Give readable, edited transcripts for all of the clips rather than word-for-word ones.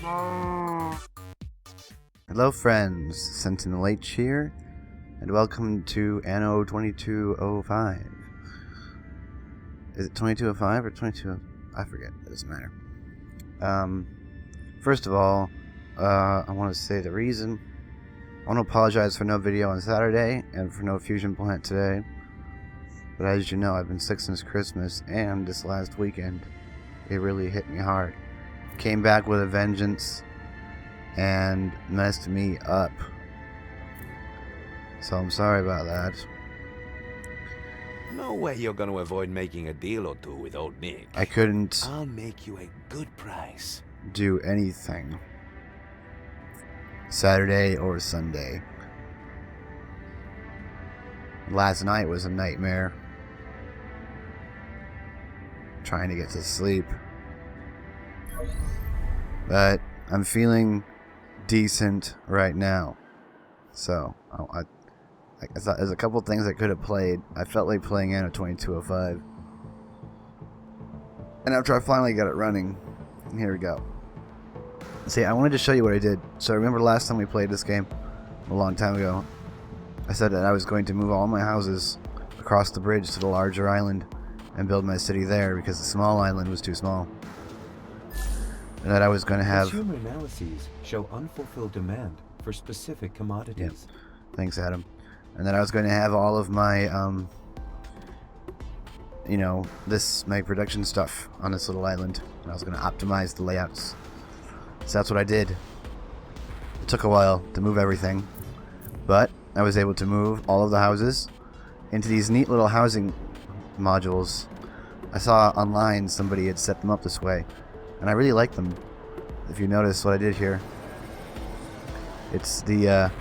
Hello friends, SentinalhMC here, and welcome to Anno 2205. Is it 2205 or 22? I forget, it doesn't matter. First of all, I want to say the reason. I want to apologize for no video on Saturday, and for no fusion plant today. But as you know, I've been sick since Christmas, and this last weekend, it really hit me hard. Came back with a vengeance, and messed me up. So I'm sorry about that. No way you're gonna avoid making a deal or two with old Nick. I couldn't I'll make you a good price. do anything Saturday or Sunday. Last night was a nightmare. Trying to get to sleep. But I'm feeling decent right now. So, I thought there's a couple things I could have played. I felt like playing Anno 2205. And after I finally got it running, here we go. See, I wanted to show you what I did. So remember last time we played this game, a long time ago, I said that I was going to move all my houses across the bridge to the larger island and build my city there because the small island was too small. And that I was going to have... Consumer analyses show unfulfilled demand for specific commodities. Yeah. Thanks, Adam. And then I was going to have all of my, you know, my production stuff on this little island. And I was going to optimize the layouts. So that's what I did. It took a while to move everything. But I was able to move all of the houses into these neat little housing modules. I saw online somebody had set them up this way. And I really like them. If you notice what I did here. It's the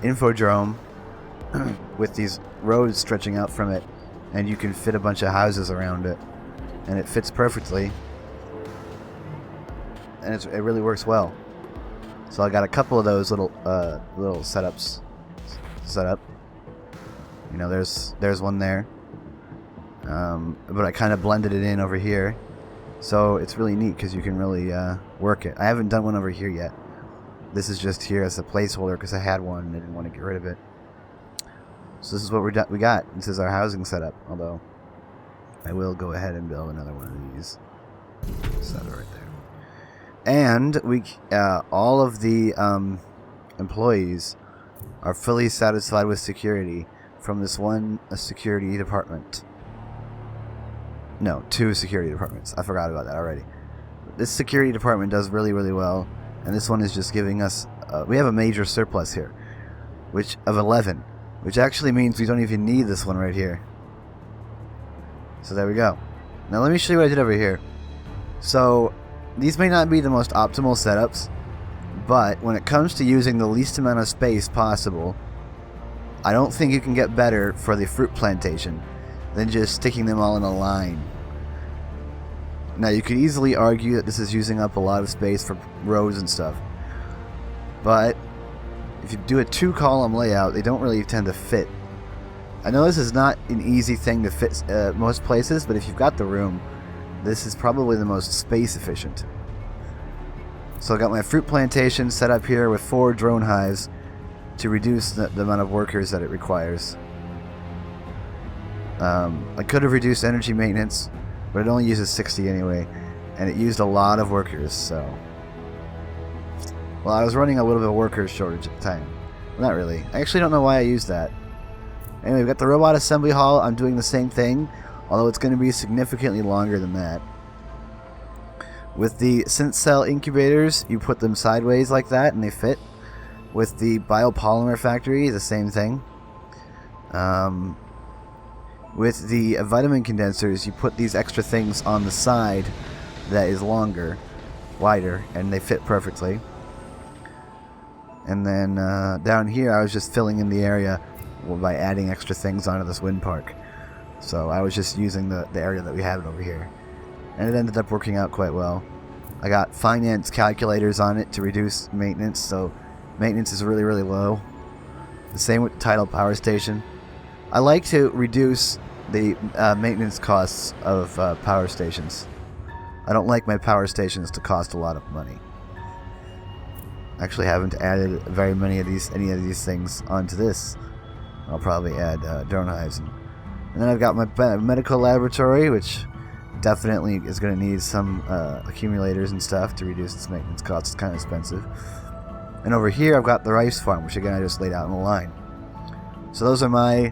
infodrome with these roads stretching out from it, and you can fit a bunch of houses around it, and it fits perfectly, and it really works well. So I got a couple of those little setups set up. You know, there's one there, but I kind of blended it in over here, so it's really neat because you can really work it. I haven't done one over here yet. This is just here as a placeholder because I had one and I didn't want to get rid of it. So this is what we got. This is our housing setup. Although I will go ahead and build another one of these. Set it right there. And we, all of the employees are fully satisfied with security from this one security department. No, 2 security departments. I forgot about that already. This security department does really, really well. And this one is just giving us... we have a major surplus here. Of 11. Which actually means we don't even need this one right here. So there we go. Now let me show you what I did over here. So, these may not be the most optimal setups. But when it comes to using the least amount of space possible, I don't think you can get better for the fruit plantation than just sticking them all in a line. Now you could easily argue that this is using up a lot of space for rows and stuff, but if you do a 2-column layout, they don't really tend to fit. I know this is not an easy thing to fit most places, but if you've got the room, this is probably the most space efficient. So I got my fruit plantation set up here with 4 drone hives to reduce the amount of workers that it requires. I could have reduced energy maintenance, but it only uses 60 anyway, and it used a lot of workers, so... Well, I was running a little bit of worker shortage at the time. Well, not really. I actually don't know why I used that. Anyway, we've got the robot assembly hall. I'm doing the same thing, although it's going to be significantly longer than that. With the synth cell incubators, you put them sideways like that, and they fit. With the biopolymer factory, the same thing. With the vitamin condensers, you put these extra things on the side that is longer, wider, and they fit perfectly. And then down here, I was just filling in the area by adding extra things onto this wind park. So I was just using the area that we had over here. And it ended up working out quite well. I got finance calculators on it to reduce maintenance, so maintenance is really, really low. The same with the tidal power station. I like to reduce the maintenance costs of power stations. I don't like my power stations to cost a lot of money. Actually, haven't added very many of any of these things onto this. I'll probably add drone hives, and then I've got my medical laboratory, which definitely is going to need some accumulators and stuff to reduce its maintenance costs. It's kind of expensive. And over here, I've got the rice farm, which again I just laid out in a line. So those are my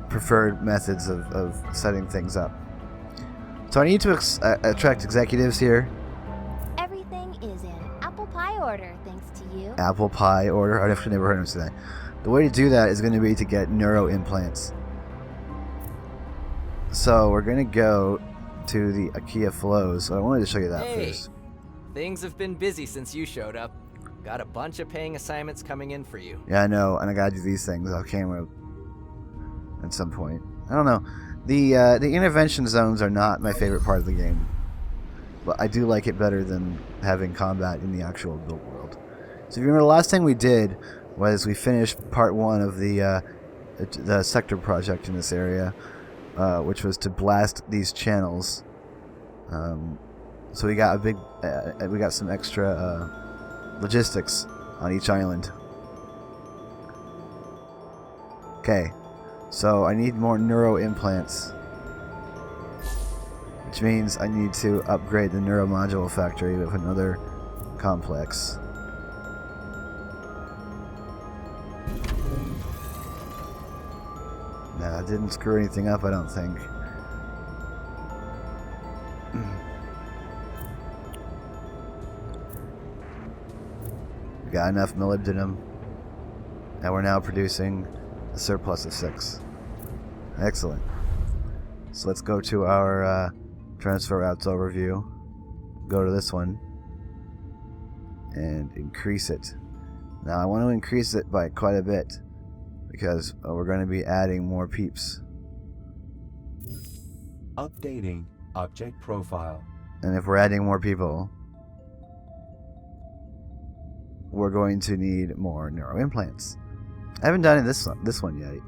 preferred methods of setting things up. So I need to attract executives here. Everything is in apple pie order, thanks to you. Apple pie order? I've actually never heard him say that. The way to do that is going to be to get neuro implants. So we're going to go to the IKEA flows. So I wanted to show you that first. Things have been busy since you showed up. Got a bunch of paying assignments coming in for you. Yeah, I know, and I gotta do these things off camera at some point. I don't know. The intervention zones are not my favorite part of the game, but I do like it better than having combat in the actual build world. So if you remember, the last thing we did was we finished part 1 of the sector project in this area, which was to blast these channels. So we got we got some extra logistics on each island. Okay, so I need more neuro implants, which means I need to upgrade the neuro module factory with another complex. Nah, I didn't screw anything up, I don't think. We got enough molybdenum, and we're now producing a surplus of 6. Excellent. So let's go to our transfer routes overview. Go to this one and increase it. Now I want to increase it by quite a bit because we're going to be adding more peeps. Updating object profile. And if we're adding more people, we're going to need more neuro implants. I haven't done this one yet.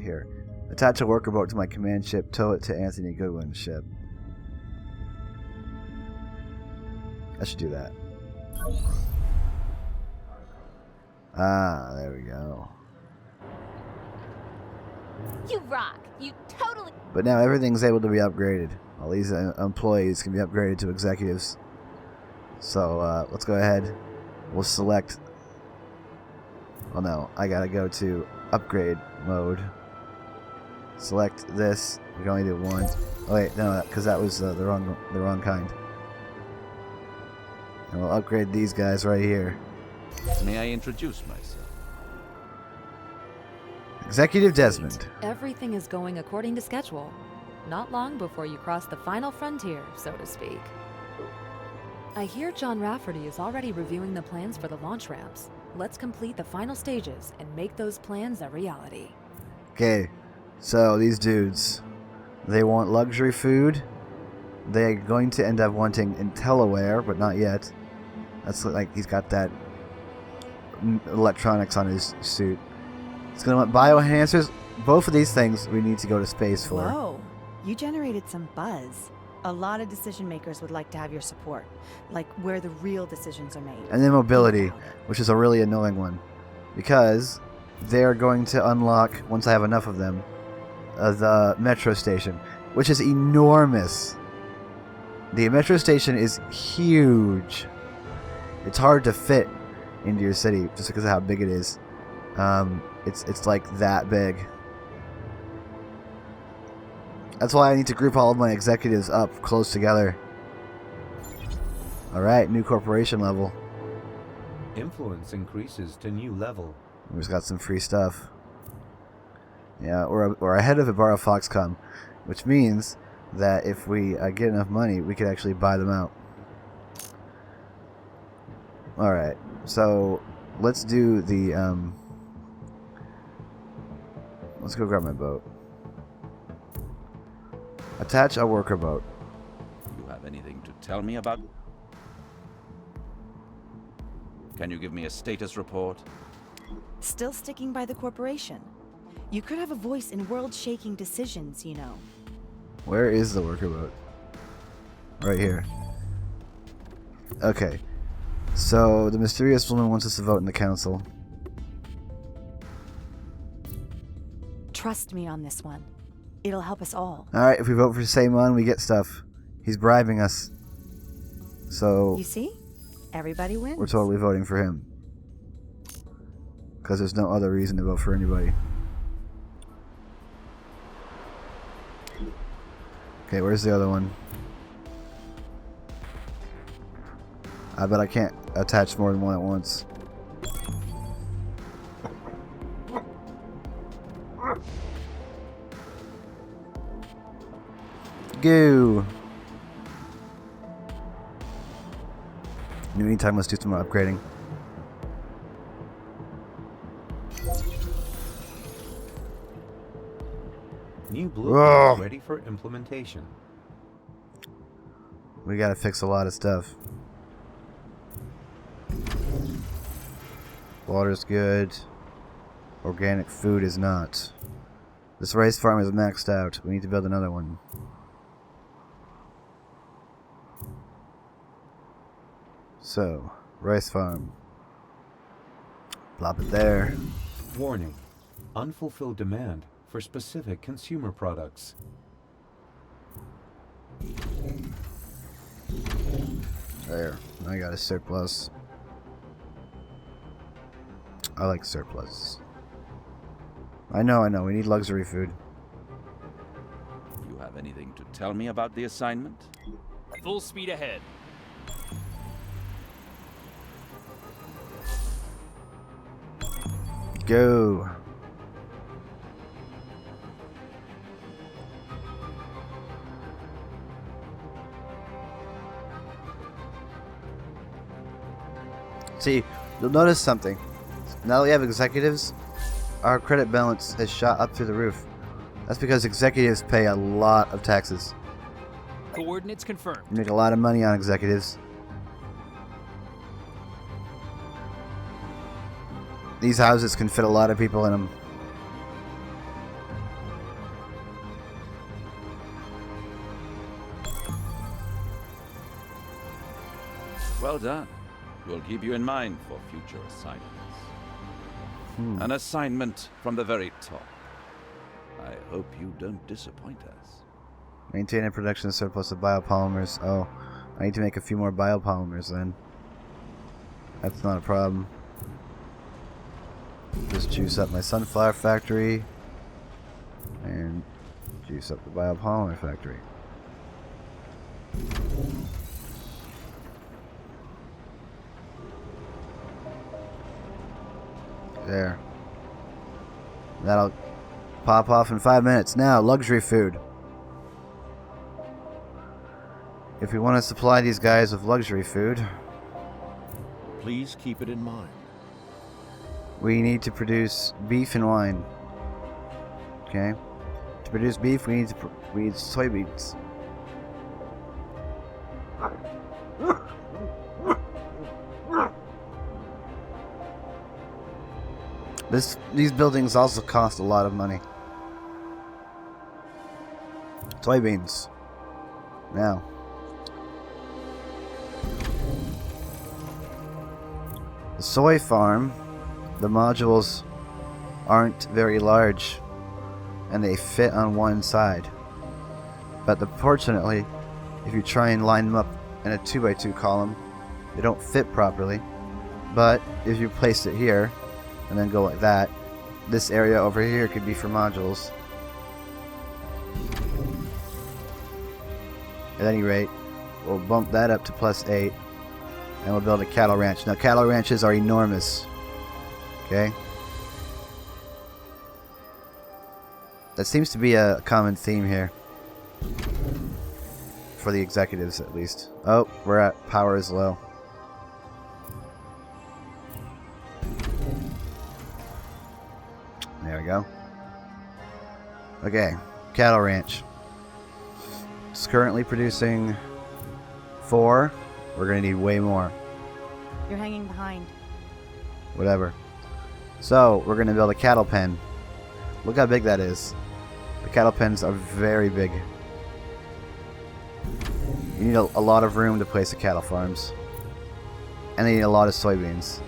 Here, attach a worker boat to my command ship. Tow it to Anthony Goodwin's ship. I should do that. Ah, there we go. You rock. You totally. But now everything's able to be upgraded. All these employees can be upgraded to executives. So let's go ahead. We'll select. Oh no, I gotta go to upgrade mode. Select this. We can only do one. Oh wait, no, because that was the wrong kind. And we'll upgrade these guys right here. May I introduce myself? Executive Desmond. Everything is going according to schedule. Not long before you cross the final frontier, so to speak. I hear John Rafferty is already reviewing the plans for the launch ramps. Let's complete the final stages and make those plans a reality. Okay, so these dudes, they want luxury food. They're going to end up wanting IntelliWare, but not yet. That's like he's got that electronics on his suit. It's going to want bioenhancers. Both of these things we need to go to space for. Whoa, you generated some buzz. A lot of decision makers would like to have your support, like where the real decisions are made. And then mobility, which is a really annoying one, because they're going to unlock, once I have enough of them, the metro station, which is enormous. The metro station is huge. It's hard to fit into your city just because of how big it is. It's like that big. That's why I need to group all of my executives up close together. Alright, new corporation level. Influence increases to new level. We just got some free stuff. Yeah, we're ahead of Ibarra Foxconn, which means that if we get enough money, we could actually buy them out. Alright, so let's do the... let's go grab my boat. Attach a worker boat. You have anything to tell me about? Can you give me a status report? Still sticking by the corporation. You could have a voice in world-shaking decisions, you know. Where is the worker boat? Right here. Okay. So, the mysterious woman wants us to vote in the council. Trust me on this one. It'll help us all. Alright, if we vote for Saemon, we get stuff. He's bribing us. So, You see? Everybody wins. we're totally voting for him. Because there's no other reason to vote for anybody. Okay, where's the other one? I bet I can't attach more than one at once. Go! In the meantime, let's do some more upgrading. New blueprint ready for implementation. We gotta fix a lot of stuff. Water's good. Organic food is not. This rice farm is maxed out. We need to build another one. So, rice farm. Plop it there. Warning. Unfulfilled demand for specific consumer products. There. I got a surplus. I like surplus. I know. We need luxury food. You have anything to tell me about the assignment? Full speed ahead. Go. See, you'll notice something. Now that we have executives, our credit balance has shot up through the roof. That's because executives pay a lot of taxes. Coordinates confirmed. You make a lot of money on executives. These houses can fit a lot of people in them. Well done. We'll keep you in mind for future assignments. An assignment from the very top. I hope you don't disappoint us. Maintain a production surplus of biopolymers. Oh, I need to make a few more biopolymers then. That's not a problem. Just juice up my sunflower factory. And juice up the biopolymer factory. There. That'll pop off in 5 minutes. Now, luxury food. If we want to supply these guys with luxury food, Please keep it in mind. we need to produce beef and wine. Okay? To produce beef, we need soybeans. These buildings also cost a lot of money. Soybeans. Now. The soy farm, the modules aren't very large and they fit on one side. But fortunately, if you try and line them up in a 2x2 column, they don't fit properly. But if you place it here and then go like that, this area over here could be for modules. At any rate, we'll bump that up to +8 and we'll build a cattle ranch. Now cattle ranches are enormous. Okay? That seems to be a common theme here. For the executives at least. Oh, we're at power is low. There we go. Okay, cattle ranch. It's currently producing 4. We're gonna need way more. You're hanging behind. Whatever. So, we're gonna build a cattle pen. Look how big that is. The cattle pens are very big. You need a lot of room to place the cattle farms. And they need a lot of soybeans.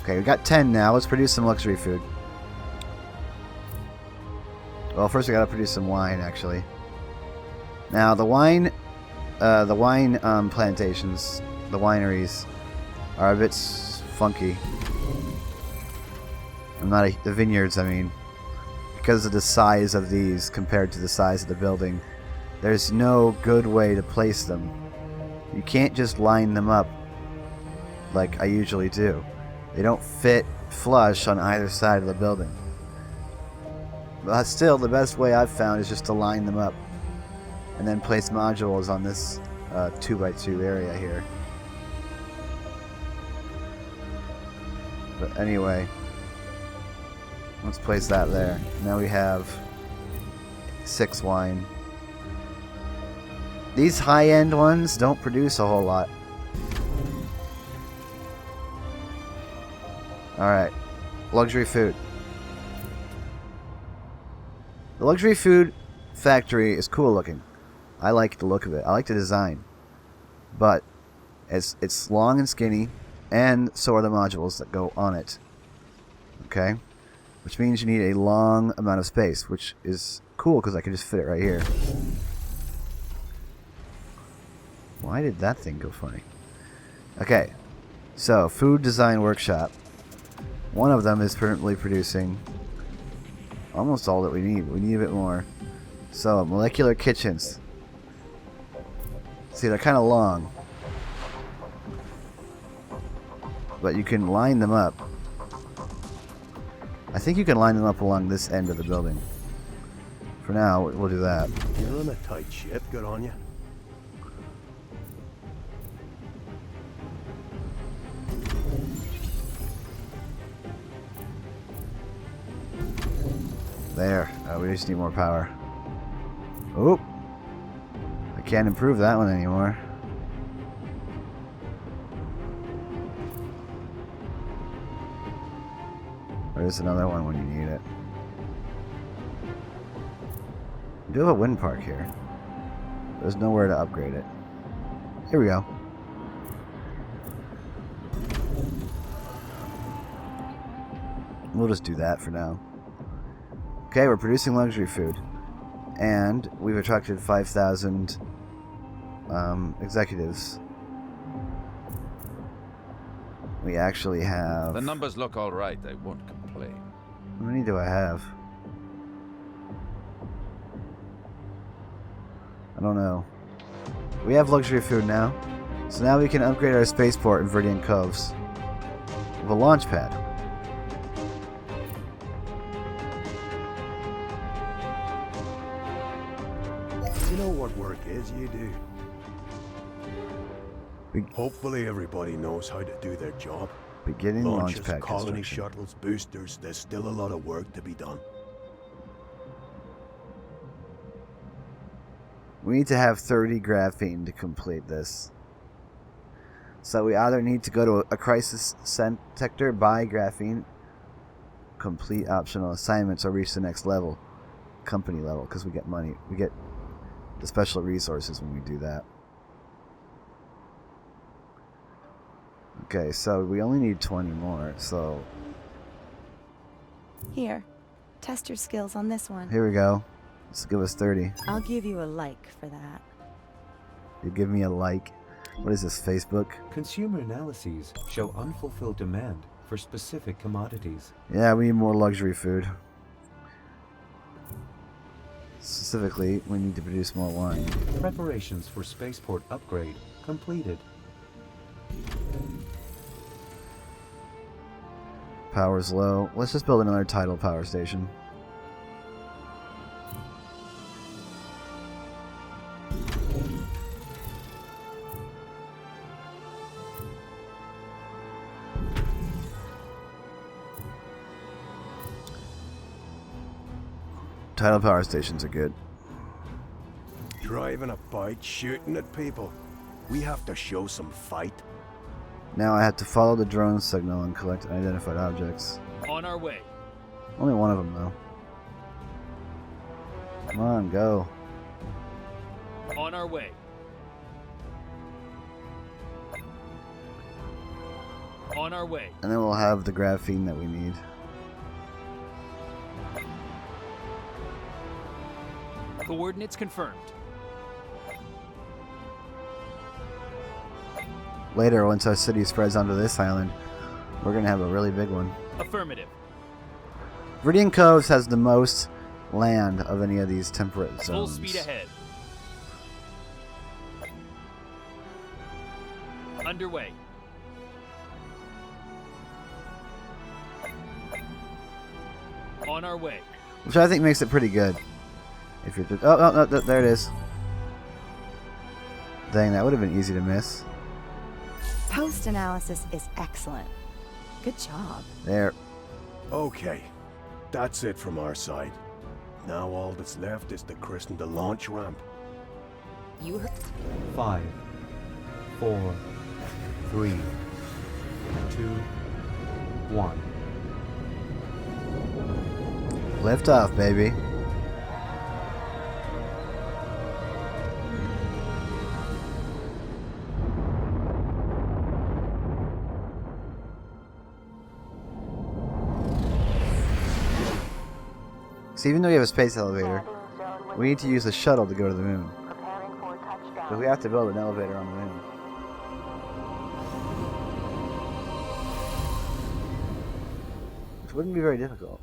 Okay, we got 10 now. Let's produce some luxury food. Well, first we gotta produce some wine, actually. Now, the wine plantations, the wineries, are a bit funky. The vineyards, I mean. Because of the size of these compared to the size of the building, there's no good way to place them. You can't just line them up like I usually do. They don't fit flush on either side of the building. But still, the best way I've found is just to line them up and then place modules on this 2x2 area here. But anyway, let's place that there. Now we have 6 wine. These high-end ones don't produce a whole lot. Alright, luxury food. The luxury food factory is cool looking. I like the look of it. I like the design. But it's long and skinny, and so are the modules that go on it. Okay? Which means you need a long amount of space, which is cool because I can just fit it right here. Why did that thing go funny? Okay, so food design workshop. One of them is currently producing almost all that we need. We need a bit more. So, molecular kitchens. See, they're kind of long. But you can line them up. I think you can line them up along this end of the building. For now, we'll do that. You're on a tight ship, good on you. There. We just need more power. Oop. I can't improve that one anymore. There's another one when you need it. We do have a wind park here. There's nowhere to upgrade it. Here we go. We'll just do that for now. Okay, we're producing luxury food. And we've attracted 5,000 executives. We actually have... The numbers look all right. I won't complain. How many do I have? I don't know. We have luxury food now. So now we can upgrade our spaceport in Verdant Coves with a launch pad. You know what work is, you do. Hopefully everybody knows how to do their job. Beginning launch Launches, pad colony construction. shuttles, boosters, there's still a lot of work to be done. We need to have 30 graphene to complete this. So we either need to go to a crisis sector, buy graphene, complete optional assignments, or reach the next level, company level, because we get money. We get the special resources when we do that. Okay, so we only need 20 more, so... Here, test your skills on this one. Here we go. Let's give us 30. I'll give you a like for that. You give me a like? What is this, Facebook? Consumer analyses show unfulfilled demand for specific commodities. Yeah, we need more luxury food. Specifically, we need to produce more wine. Preparations for spaceport upgrade completed. Power's low. Let's just build another tidal power station. Tidal power stations are good. Driving about, shooting at people. We have to show some fight. Now I have to follow the drone signal and collect unidentified objects. On our way. Only one of them, though. Come on, go. On our way. On our way. And then we'll have the graphene that we need. Coordinates confirmed. Later, once our city spreads onto this island, we're going to have a really big one. Affirmative. Viridian Coves has the most land of any of these temperate zones. Full speed ahead. Underway. On our way. Which I think makes it pretty good. If you're just, oh, no, there it is. Dang, that would have been easy to miss. Post-analysis is excellent. Good job. There. Okay, that's it from our side. Now all that's left is to christen the launch ramp. You heard. 5, 4, 3, 2, 1. Lift off, baby. So even though we have a space elevator, we need to use the shuttle to go to the moon. But we have to build an elevator on the moon. Which wouldn't be very difficult.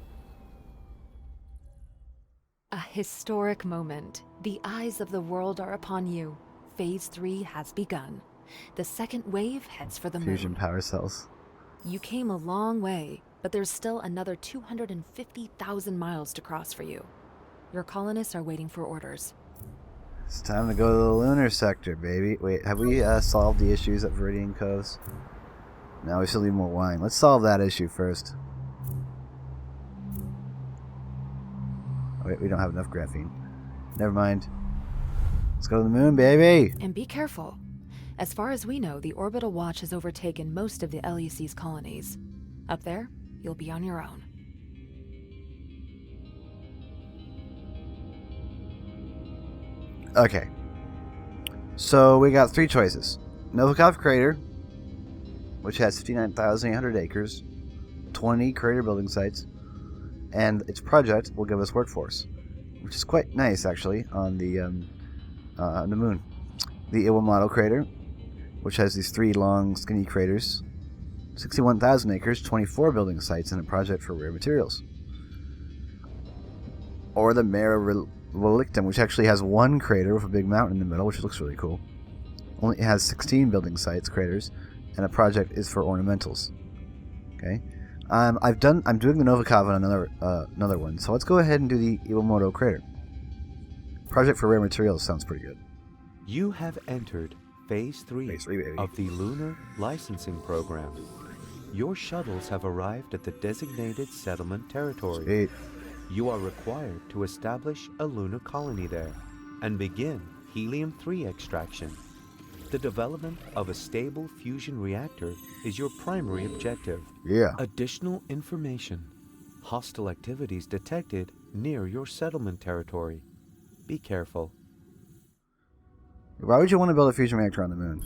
A historic moment. The eyes of the world are upon you. Phase 3 has begun. The second wave heads for the moon. Fusion power cells. You came a long way, but there's still another 250,000 miles to cross for you. Your colonists are waiting for orders. It's time to go to the lunar sector, baby. Wait, have we solved the issues at Viridian Coves? No, we still need more wine. Let's solve that issue first. Oh, wait, we don't have enough graphene. Never mind. Let's go to the moon, baby! And be careful. As far as we know, the Orbital Watch has overtaken most of the LEC's colonies. Up there, you'll be on your own. Okay. So we got 3 choices. Novikov Crater, which has 59,800 acres, 20 crater building sites, and its project will give us workforce, which is quite nice actually on the moon. The Iwamado Crater, which has these 3 long, skinny craters, 61,000 acres, 24 building sites, and a project for rare materials. Or the Mare Relictum, which actually has 1 crater with a big mountain in the middle, which looks really cool. Only it has 16 building sites, craters, and a project is for ornamentals. Okay, I'm doing the Novikov on another one. So let's go ahead and do the Iwamado Crater. Project for rare materials sounds pretty good. You have entered Phase 3 baby. of the Lunar Licensing Program. Your shuttles have arrived at the designated settlement territory. Sweet. You are required to establish a lunar colony there and begin helium-3 extraction. The development of a stable fusion reactor is your primary objective. Yeah. Additional information. Hostile activities detected near your settlement territory. Be careful. Why would you want to build a fusion reactor on the moon?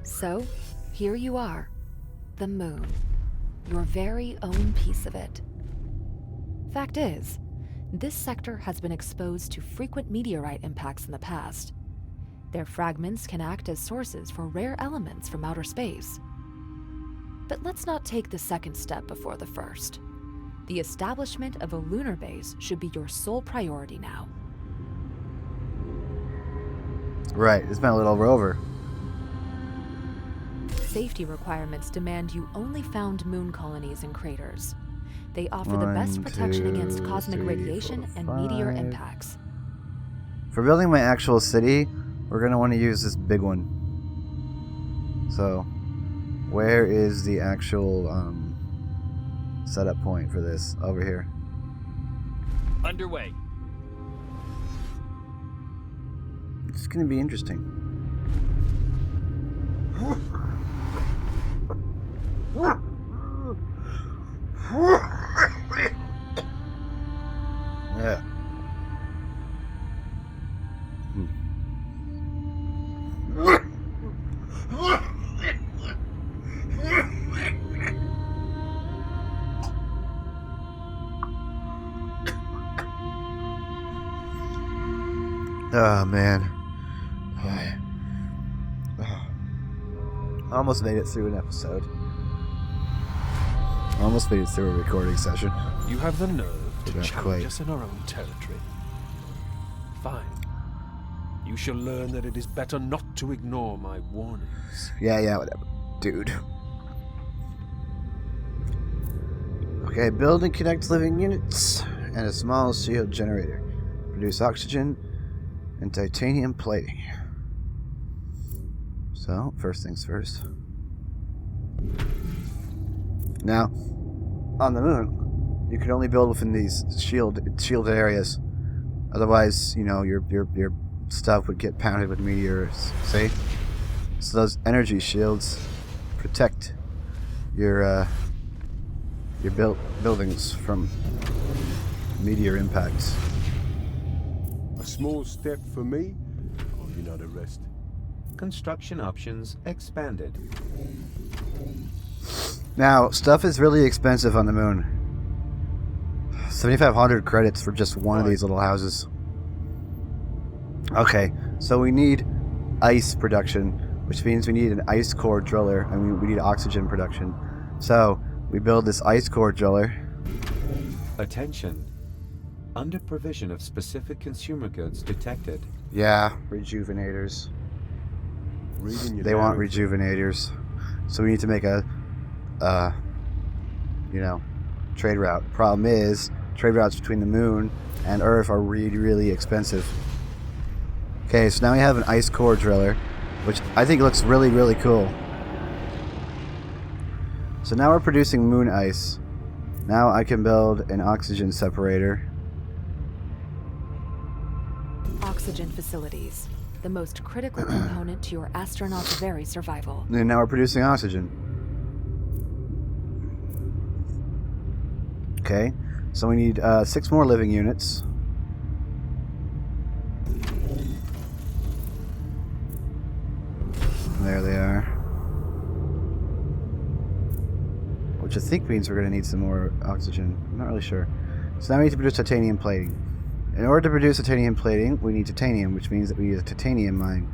So, here you are. The moon. Your very own piece of it. Fact is, this sector has been exposed to frequent meteorite impacts in the past. Their fragments can act as sources for rare elements from outer space. But let's not take the second step before the first. The establishment of a lunar base should be your sole priority now. Right, it's my little rover. Safety requirements demand you only found moon colonies and craters. They offer the best protection against cosmic radiation and meteor impacts. For building my actual city, we're going to want to use this big one. So, where is the actual setup point for this? Over here. Underway. It's going to be interesting. Yeah. Oh, man. Almost made it through an episode. Almost made it through a recording session. You have the nerve to Not challenge quite. us in our own territory. Fine. You shall learn that it is better not to ignore my warnings. Yeah, whatever. Dude. Okay, build and connect living units and a small shield generator. Produce oxygen and titanium plating. So, first things first. Now, on the moon, you can only build within these shielded areas. Otherwise, you know, your stuff would get pounded with meteors. See? So those energy shields protect your buildings from meteor impacts. A small step for me, or you know the rest. Construction options expanded. Now, stuff is really expensive on the moon. 7,500 credits for just one of these little houses. Okay, so we need ice production, which means we need an ice core driller, and we need oxygen production. So, we build this ice core driller. Attention. Under provision of specific consumer goods detected. Yeah, rejuvenators. They want rejuvenators. So we need to make a, trade route. Problem is, trade routes between the moon and Earth are really, really expensive. Okay, so now we have an ice core driller, which I think looks really, really cool. So now we're producing moon ice. Now I can build an oxygen separator. Oxygen facilities. The most critical component to your astronauts' very survival. And now we're producing oxygen. Okay, so we need 6 more living units. There they are. Which I think means we're going to need some more oxygen. I'm not really sure. So now we need to produce titanium plating. In order to produce titanium plating, we need titanium, which means that we need a titanium mine.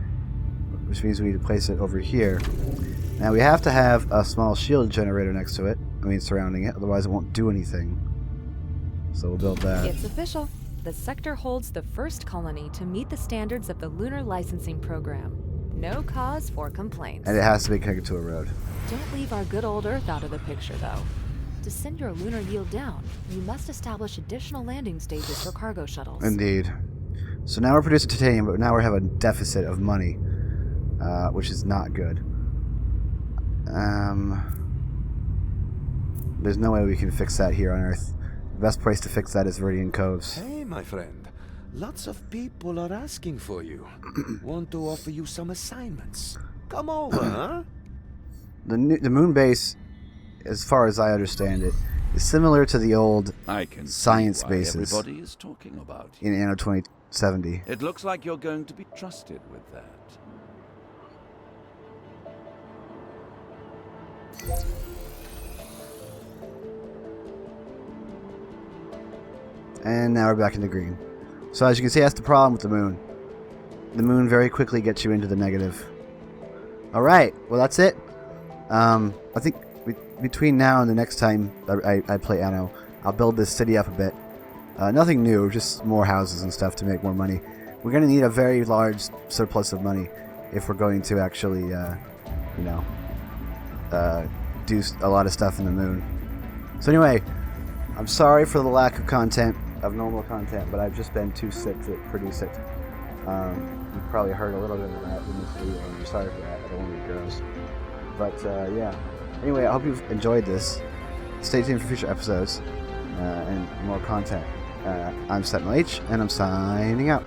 Which means we need to place it over here. Now we have to have a small shield generator next to it. Surrounding it. Otherwise it won't do anything. So we'll build that. It's official. The sector holds the first colony to meet the standards of the Lunar Licensing Program. No cause for complaints. And it has to be connected to a road. Don't leave our good old Earth out of the picture, though. To send your lunar yield down, you must establish additional landing stages for cargo shuttles. Indeed. So now we're producing titanium, but now we have a deficit of money, which is not good. There's no way we can fix that here on Earth. The best place to fix that is Viridian Coves. Hey, my friend. Lots of people are asking for you. Want to offer you some assignments. Come over, huh? The moon base, as far as I understand it, is similar to the old science bases everybody is talking about in Anno 2070. It looks like you're going to be trusted with that. And now we're back in the green. So as you can see, that's the problem with the moon. The moon very quickly gets you into the negative. Alright, well that's it. I think between now and the next time I play Anno, I'll build this city up a bit. Nothing new, just more houses and stuff to make more money. We're going to need a very large surplus of money if we're going to actually, do a lot of stuff in the moon. So anyway, I'm sorry for the lack of content, of normal content, but I've just been too sick to produce it. You've probably heard a little bit of that in this video, and I'm sorry for that. I don't want to be gross. But, yeah. Anyway, I hope you've enjoyed this. Stay tuned for future episodes and more content. I'm SentinalH, and I'm signing out.